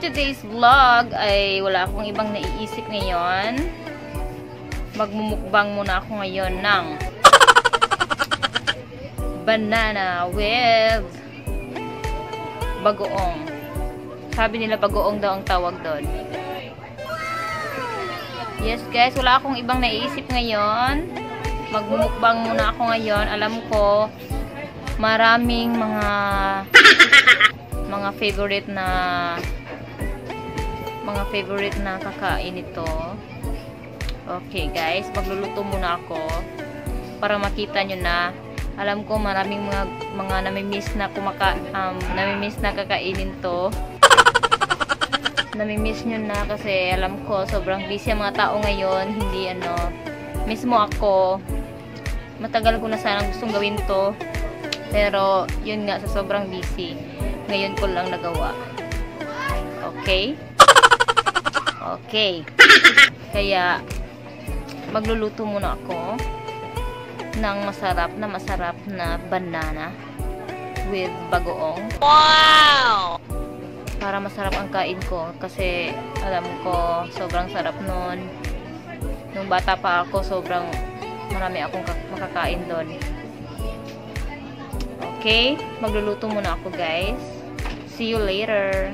today's vlog ay wala akong ibang naiisip ngayon. Magmumukbang muna ako ngayon ng banana with bagoong. Sabi nila bagoong daw ang tawag doon. Yes guys, wala akong ibang naiisip ngayon. Magmumukbang muna ako ngayon. Alam ko maraming mga favorite na kakain ito. Okay guys, magluluto muna ako para makita nyo na. Alam ko maraming mga namimiss na kakainin to. Namimiss nyo na kasi alam ko sobrang busy ang mga tao ngayon. Hindi mismo ako, matagal ko na sanang gustong gawin to. Pero, yun nga, sa sobrang busy. Ngayon ko lang nagawa. Okay? Okay. Kaya, magluluto muna ako ng masarap na banana with bagoong. Wow! Para masarap ang kain ko. Kasi, alam ko, sobrang sarap nun. Nung bata pa ako, sobrang marami akong makakain doon. Okay, magluluto muna ako guys. See you later.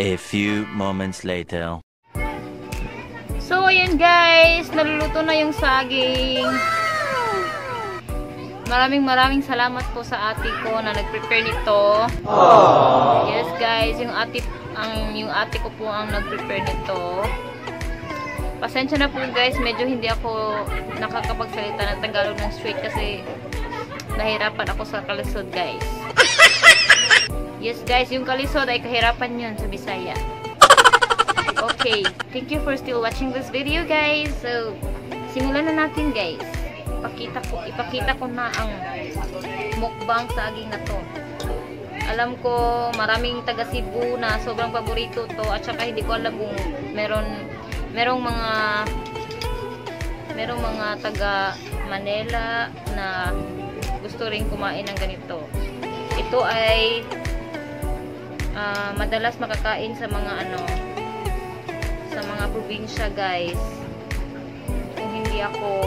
A few moments later. So, ayan guys, naluluto na yung saging. Maraming salamat po sa ate ko na nag-prepare nito. Aww. Yes guys, yung ate ko po ang nag-prepare nito. Pasensya na po guys, medyo hindi ako nakakapagsalita ng Tagalog ng straight kasi nahirapan ako sa kalisod guys. Yes guys, yung kalisod ay kahirapan yun sa Bisaya. Okay, thank you for still watching this video guys. So, simulan na natin guys. Ipakita ko na ang mukbang saging na to. Alam ko maraming taga Cebu na sobrang paborito to, at saka hindi ko alam kung merong mga taga Manila na gusto rin kumain ng ganito. Ito ay madalas makakain sa mga sa mga probinsya guys. Kung hindi ako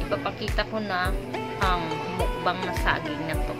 ipapakita ko na ang mukbang na saging na to.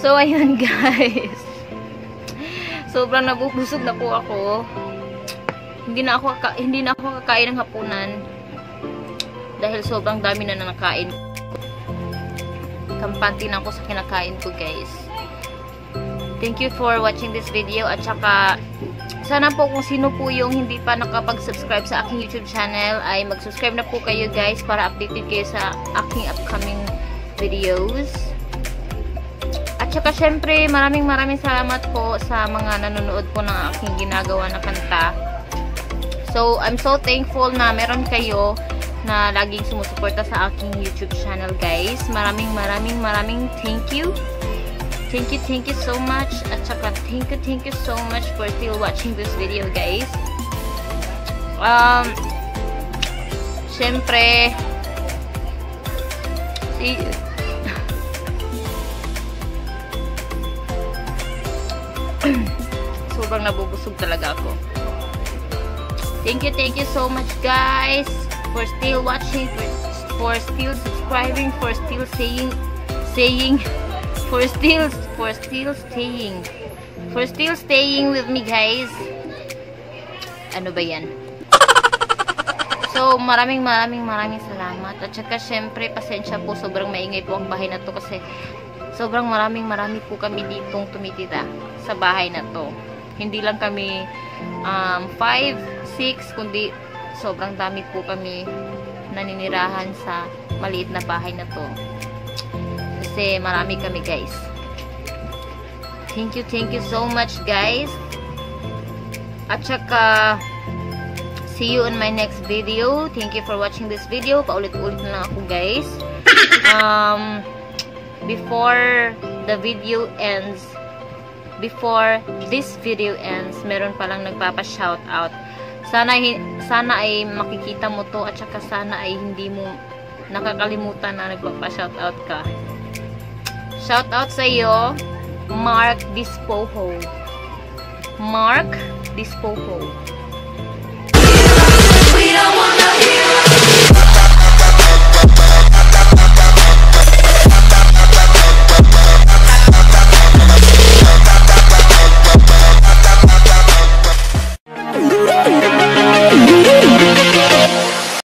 So, ayun guys. Sobrang nabubusog na po ako. Hindi na ako kakain ng hapunan. Dahil sobrang dami na nakain. Kampante na ako sa kinakain ko guys. Thank you for watching this video. At saka, sana po kung sino po yung hindi pa nakapag-subscribe sa aking YouTube channel, ay mag-subscribe na po kayo guys para updated kayo sa aking upcoming videos. At saka syempre, maraming salamat po sa mga nanonood po ng aking ginagawa na kanta. So, I'm so thankful na meron kayo na laging sumusuporta sa aking YouTube channel guys. Maraming thank you. Thank you so much. At saka thank you so much for still watching this video guys. Syempre, sobrang nabubusog talaga ako. Thank you so much guys for still watching, for still subscribing, for still staying with me guys. Ano ba yan? So, maraming salamat. At saka syempre, pasensya po, sobrang maingay po ang bahay na to kasi sobrang marami po kami ditong tumitira sa bahay na to. Hindi lang kami 5, 6, kundi sobrang dami po kami naninirahan sa maliit na bahay na to. Kasi marami kami guys. Thank you so much guys. At saka, see you in my next video. Thank you for watching this video. Paulit-ulit na lang ako guys. Before this video ends, meron palang nagpapa-shoutout. Sana ay makikita mo to at saka sana ay hindi mo nakakalimutan na nagpapa-shoutout ka. Shoutout sa iyo, Mark Dispoho.